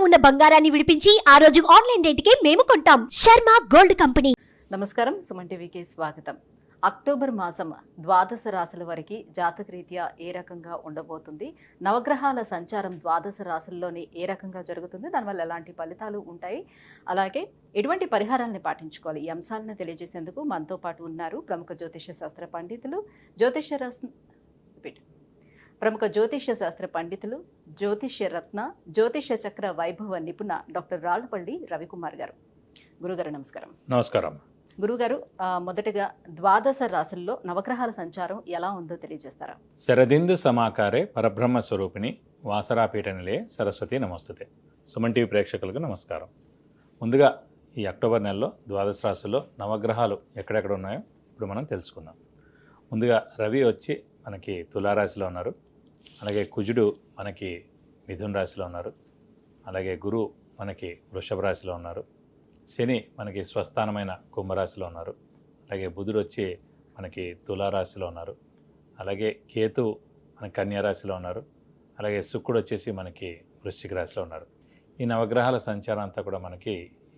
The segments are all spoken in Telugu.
ఉన్న బంగారాన్ని విడిపించి ఆ రోజు ఆన్లైన్ రేటుకే మేము కొంటాం. Sharma gold company. నమస్కారం, సుమన్ టీవీకి స్వాగతం. అక్టోబర్ మాసం ద్వాదశ రాశుల వారికి జాతకరీత్యా ఏ రకంగా ఉండబోతుంది, నవగ్రహాల సంచారం ద్వాదశ రాశుల్లోని ఏ రకంగా జరుగుతుంది, దానివల్ల ఎలాంటి ఫలితాలు ఉంటాయి, అలాగే ఎటువంటి పరిహారాలను పాటించుకోవాలి, ఈ అంశాలను తెలియజేసేందుకు మనతో పాటు ఉన్నారు ప్రముఖ జ్యోతిష్య శాస్త్ర పండితులు, జ్యోతిష్య రత్న, జ్యోతిష్య చక్ర వైభవ నిపుణ డాక్టర్ రాళ్లపల్లి రవికుమార్ గారు. గురుగారు నమస్కారం. నమస్కారం. గురుగారు, మొదటగా ద్వాదశ రాశుల్లో నవగ్రహాల సంచారం ఎలా ఉందో తెలియజేస్తారా? శరదిందు సమాకారే పరబ్రహ్మ స్వరూపిణి వాసరాపీఠ నిలయే సరస్వతి నమస్తుతే. సుమన్ టీవీ ప్రేక్షకులకు నమస్కారం. ముందుగా ఈ అక్టోబర్ నెలలో ద్వాదశ రాశుల్లో నవగ్రహాలు ఎక్కడెక్కడ ఉన్నాయో ఇప్పుడు మనం తెలుసుకుందాం. ముందుగా రవి వచ్చి మనకి తులారాశిలో ఉన్నారు, అలాగే కుజుడు మనకి మిథున రాశిలో ఉన్నారు, అలాగే గురువు మనకి వృషభ రాశిలో ఉన్నారు, శని మనకి స్వస్థానమైన కుంభరాశిలో ఉన్నారు, అలాగే బుధుడు వచ్చి మనకి తులారాశిలో ఉన్నారు, అలాగే కేతు మనకి కన్యారాశిలో ఉన్నారు, అలాగే శుక్రుడు వచ్చేసి మనకి వృశ్చిక రాశిలో ఉన్నారు. ఈ నవగ్రహాల సంచారం అంతా కూడా మనకి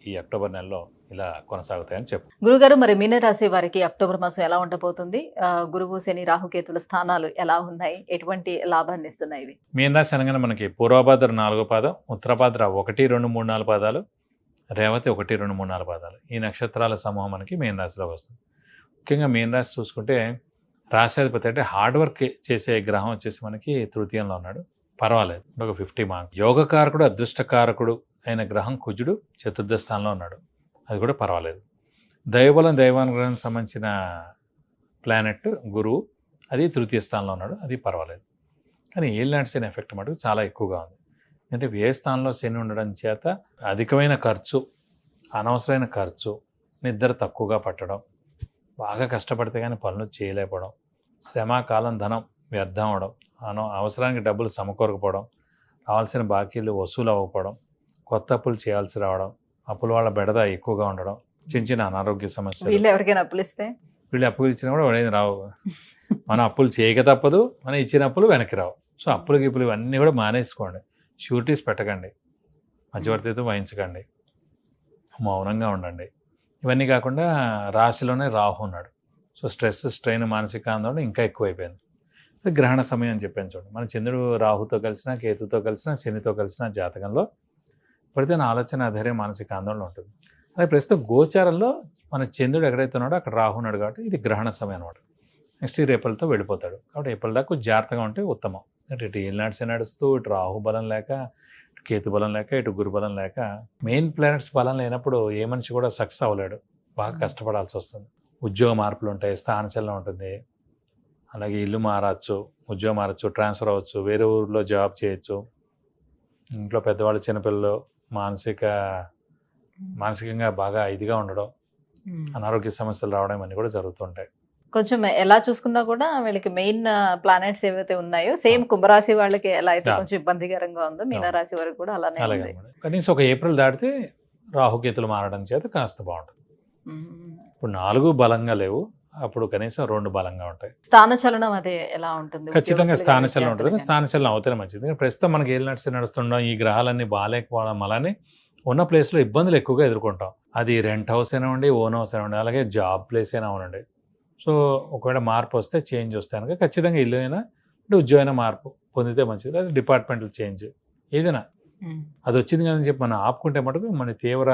ఈ అక్టోబర్ నెలలో ఇలా కొనసాగుతాయని చెప్పు. గురుగారు, మరి మీనరాశి వారికి అక్టోబర్ మాసం ఎలా ఉండబోతుంది? గురువు శని రాహుకేతుల స్థానాలు ఎలా ఉన్నాయి, ఎటువంటి లాభాన్ని ఇస్తున్నాయి ఇవి? మీనరాశి అనగానే మనకి పూర్వభాద్ర 4వ పాదం, ఉత్తరభాద్ర 1, 2, 3, 4 పాదాలు, రేవతి 1, 2, 3, 4 పాదాలు, ఈ నక్షత్రాల సమూహం మనకి మీనరాశిలోకి వస్తుంది. ముఖ్యంగా మీనరాశి చూసుకుంటే రాశ్యాధిపతి అంటే హార్డ్ వర్క్ చేసే గ్రహం వచ్చేసి మనకి తృతీయంలో ఉన్నాడు, పర్వాలేదు, ఒక 50 మార్క్స్. యోగకారకుడు అదృష్టకారకుడు అయిన గ్రహం కుజుడు చతుర్థ స్థానంలో ఉన్నాడు, అది కూడా పర్వాలేదు. దైవబలం దైవానుగ్రహానికి సంబంధించిన ప్లానెట్ గురువు, అది తృతీయ స్థానంలో ఉన్నాడు, అది పర్వాలేదు. కానీ ఏలినాటి శని ఎఫెక్ట్ మటుకు చాలా ఎక్కువగా ఉంది. అంటే వ్యయ స్థానంలో శని ఉండడం చేత అధికమైన ఖర్చు, అనవసరమైన ఖర్చు, నిద్ర తక్కువగా పట్టడం, బాగా కష్టపడితే కానీ పనులు చేయలేకపోవడం, శ్రమ కాలం ధనం వ్యర్థం అవడం, అవసరానికి డబ్బులు సమకూరకపోవడం, రావాల్సిన బాకీలు వసూలు అవ్వకపోవడం, కొత్త అప్పులు చేయాల్సి రావడం, అప్పుల వాళ్ళ బెడద ఎక్కువగా ఉండడం, చిన్న చిన్న అనారోగ్య సమస్యలు. వీళ్ళు ఎవరికైనా అప్పులు ఇస్తే వీళ్ళు అప్పులు ఇచ్చినా కూడా వాడేది రావు. మనం అప్పులు చేయక తప్పదు, మనం ఇచ్చిన అప్పులు వెనక్కి రావు. సో అప్పులు గిప్పులు ఇవన్నీ కూడా మానేసుకోండి, షూరిటీస్ పెట్టకండి, మధ్యవర్తితో వహించకండి, మౌనంగా ఉండండి. ఇవన్నీ కాకుండా రాశిలోనే రాహు ఉన్నాడు, సో స్ట్రెస్, స్ట్రెయిన్, మానసిక ఆందోళన ఇంకా ఎక్కువైపోయింది. గ్రహణ సమయం అని చెప్పాను చూడండి. మన చంద్రుడు రాహుతో కలిసినా, కేతుతో కలిసినా, శనితో కలిసిన జాతకంలో పడితే నా ఆలోచన, ధైర్యం, మానసిక ఆందోళన ఉంటుంది. అదే ప్రస్తుతం గోచారంలో మన చంద్రుడు ఎక్కడైతే ఉన్నాడో అక్కడ రాహు ఉన్నాడు, కాబట్టి ఇది గ్రహణ సమయం అనమాట. నెక్స్ట్ ఈ ఏప్రిల్తో వెళ్ళిపోతాడు, కాబట్టి ఏప్రిల్ దాకా జాగ్రత్తగా ఉంటే ఉత్తమం. అంటే ఇటు ఏలినాడ్స్ నడుస్తూ, ఇటు రాహు బలం లేక, ఇటు కేతు బలం లేక, ఇటు గురు బలం లేక, మెయిన్ ప్లానెట్స్ బలం లేనప్పుడు ఏ మనిషి కూడా సక్సెస్ అవ్వలేడు, బాగా కష్టపడాల్సి వస్తుంది. ఉద్యోగ మార్పులు ఉంటాయి, స్థానచలనం ఉంటుంది, అలాగే ఇల్లు మారచ్చు, ఉద్యోగం మారచ్చు, ట్రాన్స్ఫర్ అవ్వచ్చు, వేరే ఊరిలో జాబ్ చేయొచ్చు, ఇంట్లో పెద్దవాళ్ళు చిన్నపిల్లలు మానసికంగా బాగా ఇదిగా ఉండడం, అనారోగ్య సమస్యలు రావడం ఇవన్నీ కూడా జరుగుతుంటాయి. కొంచెం ఎలా చూసుకున్నా కూడా వీళ్ళకి మెయిన్ ప్లానెట్స్ ఏవైతే ఉన్నాయో సేమ్ కుంభరాశి వాళ్ళకి ఎలా అయితే కొంచెం ఇబ్బందికరంగా ఉందో మీనరాశి వరకు కూడా అలానే ఉంది. కనీసం ఒక ఏప్రిల్ దాటితే రాహుకేతులు మారడం చేత కాస్త బాగుంటుంది. ఇప్పుడు 4 బలంగా లేవు, అప్పుడు కనీసం 2 బలంగా ఉంటాయి. స్థానచలనం అదే ఎలా ఉంటుంది? ఖచ్చితంగా స్థానచలనం ఉంటుంది. స్థానచలనం అవుతేనే మంచిది. ప్రస్తుతం మనకి ఏళ్ళు నడుస్తుండడం, ఈ గ్రహాలన్నీ బాగాలేకపోవడం అలానే ఉన్న ప్లేస్లో ఇబ్బందులు ఎక్కువగా ఎదుర్కొంటాం. అది రెంట్ హౌస్ అయినా ఉండి, ఓన్ హౌస్ అయినా ఉండి, అలాగే జాబ్ ప్లేస్ అయినా ఉండండి. సో ఒకవేళ మార్పు వస్తే, చేంజ్ వస్తే కనుక ఖచ్చితంగా ఇల్లు అయినా అంటే ఉద్యోగమైన మార్పు పొందితే మంచిది. అది డిపార్ట్మెంటల్ చేంజ్ ఏదైనా అది వచ్చింది కదని చెప్పి మనం ఆపుకుంటే మటుకు మన తీవ్ర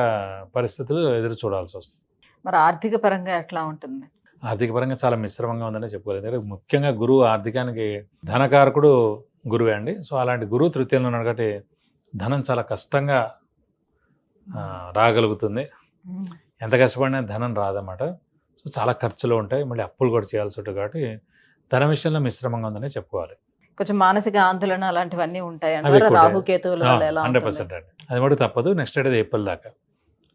పరిస్థితులు ఎదురు చూడాల్సి వస్తుంది. మరి ఆర్థిక పరంగా ఎట్లా ఉంటుంది? ఆర్థిక పరంగా చాలా మిశ్రమంగా ఉందనే చెప్పుకోలేదు. ముఖ్యంగా గురువు ఆర్థికానికి ధనకారకుడు గురువే అండి. సో అలాంటి గురువు తృతీయంలో ఉన్నాడు కాబట్టి ధనం చాలా కష్టంగా రాగలుగుతుంది. ఎంత కష్టపడినా ధనం రాదన్నమాట. సో చాలా ఖర్చులు ఉంటాయి, మళ్ళీ అప్పులు కూడా చేయాల్సి ఉంటుంది, కాబట్టి ధన విషయంలో మిశ్రమంగా ఉందనే చెప్పుకోవాలి. కొంచెం మానసిక ఆందోళన అలాంటివన్నీ ఉంటాయి, రాహుకేతువుల 100% అండి. అది కూడా తప్పదు. నెక్స్ట్ అయితే ఏప్రిల్ దాకా.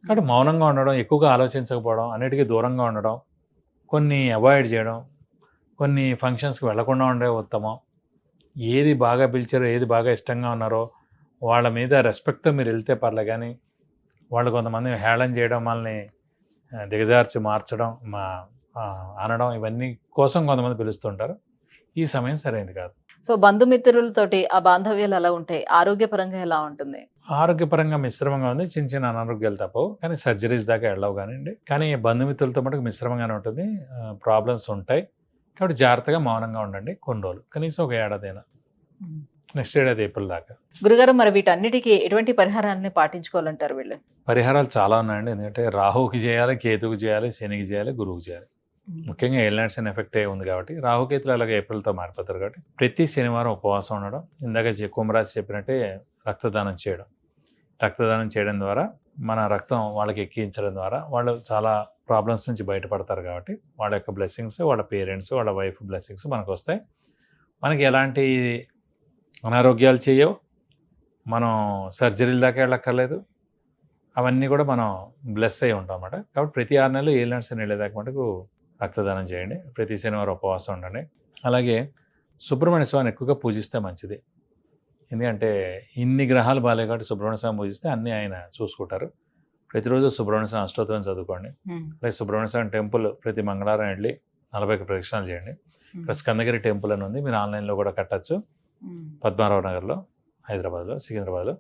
కాబట్టి మౌనంగా ఉండడం, ఎక్కువగా ఆలోచించకపోవడం, అన్నిటికీ దూరంగా ఉండడం, కొన్ని అవాయిడ్ చేయడం, కొన్ని ఫంక్షన్స్కి వెళ్లకుండా ఉండే ఉత్తమం. ఏది బాగా పిలిచారో, ఏది బాగా ఇష్టంగా ఉన్నారో వాళ్ళ మీద రెస్పెక్ట్తో మీరు వెళ్తే పర్లే, కానీ వాళ్ళు కొంతమంది హేళన చేయడం, వాళ్ళని దిగజార్చి మార్చడం, అనడం, ఇవన్నీ కోసం కొంతమంది పిలుస్తుంటారు. ఈ సమయం సరైనది కాదు. సో బంధుమిత్రులతోటి ఆ బాంధవ్యాలు ఎలా ఉంటాయి, ఆరోగ్యపరంగా ఎలా ఉంటుంది? ఆరోగ్యపరంగా మిశ్రమంగా ఉంది, చిన్న చిన్న అనారోగ్యాలు తప్పవు, కానీ సర్జరీస్ దాకా వెళ్ళవు కానివ్వండి. కానీ బంధుమిత్రులతో మటుకు మిశ్రమంగానే ఉంటుంది, ప్రాబ్లమ్స్ ఉంటాయి. కాబట్టి జాగ్రత్తగా మౌనంగా ఉండండి కొన్ని రోజులు, కనీసం ఒక ఏడాదైనా, నెక్స్ట్ ఏడాది ఏప్రిల్ దాకా. గురుగారు, మరి వీటన్నిటికీ ఎటువంటి పరిహారాన్ని పాటించుకోవాలంటారు వీళ్ళు? పరిహారాలు చాలా ఉన్నాయండి. ఎందుకంటే రాహుకి చేయాలి, కేతువుకి చేయాలి, శనికి చేయాలి, గురువుకి చేయాలి. ముఖ్యంగా ఏలినాటి శని ఎఫెక్ట్ ఉంది కాబట్టి రాహుకేతులు అలాగే ఏప్రిల్తో మారిపోతారు. కాబట్టి ప్రతి శనివారం ఉపవాసం ఉండడం, ఇందాక కుంభరాశి చెప్పినట్టే రక్తదానం చేయడం. రక్తదానం చేయడం ద్వారా మన రక్తం వాళ్ళకి ఎక్కించడం ద్వారా వాళ్ళు చాలా ప్రాబ్లమ్స్ నుంచి బయటపడతారు. కాబట్టి వాళ్ళ యొక్క బ్లెస్సింగ్స్, వాళ్ళ పేరెంట్స్, వాళ్ళ వైఫ్ బ్లెస్సింగ్స్ మనకు వస్తాయి. మనకి ఎలాంటి అనారోగ్యాలు చేయవు, మనం సర్జరీల దాకా వెళ్ళక్కర్లేదు, అవన్నీ కూడా మనం బ్లెస్ అయి ఉంటాం అన్నమాట. కాబట్టి ప్రతి 6 నెలలు ఏలినాటి శని వెళ్ళేదాకా మటుకు రక్తదానం చేయండి, ప్రతి శనివారం ఉపవాసం ఉండండి. అలాగే సుబ్రహ్మణ్య స్వామిని ఎక్కువగా పూజిస్తే మంచిది. ఎందుకంటే ఇన్ని గ్రహాలు బాగాలే కాబట్టి సుబ్రహ్మణ్య స్వామి పూజిస్తే అన్నీ ఆయన చూసుకుంటారు. ప్రతిరోజు సుబ్రహ్మణ్య స్వామి అష్టోత్తరం చదువుకోండి. అలాగే సుబ్రహ్మణ్య స్వామి టెంపుల్ ప్రతి మంగళవారం వెళ్ళి 40 ప్రదక్షిణాలు చేయండి. ఇక్కడ స్కందగిరి టెంపుల్ అని ఉంది, మీరు ఆన్లైన్లో కూడా కట్టచ్చు. పద్మారావు నగర్లో, హైదరాబాద్లో, సికింద్రాబాద్లో.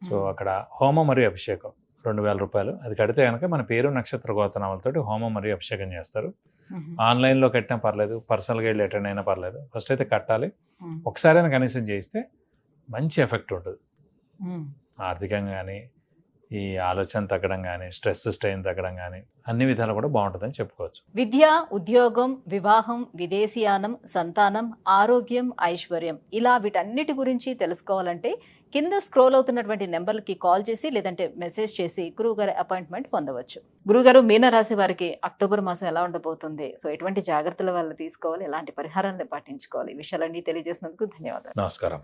సో అక్కడ హోమం మరియు అభిషేకం 2000 రూపాయలు. అది కడితే కనుక మన పేరు, నక్షత్ర గోత్రనామాలతోటి హోమం మరియు అభిషేకం చేస్తారు. ఆన్లైన్లో కట్టినా పర్లేదు, పర్సనల్గా వెళ్ళి అటెండ్ అయినా పర్లేదు. ఫస్ట్ అయితే కట్టాలి. ఒకసారైనా కనీసం చేయిస్తే మంచి ఎఫెక్ట్ ఉంటుంది. ఆర్థికంగా కానీ, ఈ ఆలోచన తగ్గడం కానీ, స్ట్రెస్ స్ట్రెయిన్ తగ్గడం కానీ, అన్ని విధాలు కూడా బాగుంటుందని చెప్పుకోవచ్చు. విద్య, ఉద్యోగం, వివాహం, విదేశీయానం, సంతానం, ఆరోగ్యం, ఐశ్వర్యం, ఇలా వీటన్నిటి గురించి తెలుసుకోవాలంటే కింద స్క్రోల్ అవుతున్నటువంటి నెంబర్లకి కాల్ చేసి లేదంటే మెసేజ్ చేసి గురువుగారి అపాయింట్మెంట్ పొందవచ్చు. గురుగారు, మీనరాశి వారికి అక్టోబర్ మాసం ఎలా ఉండబోతుంది? సో ఎటువంటి జాగ్రత్తలు వాళ్ళు తీసుకోవాలి, ఎలాంటి పరిహారాలను పాటించుకోవాలి, ఈ విషయాలన్నీ తెలియజేసినందుకు ధన్యవాదాలు. నమస్కారం.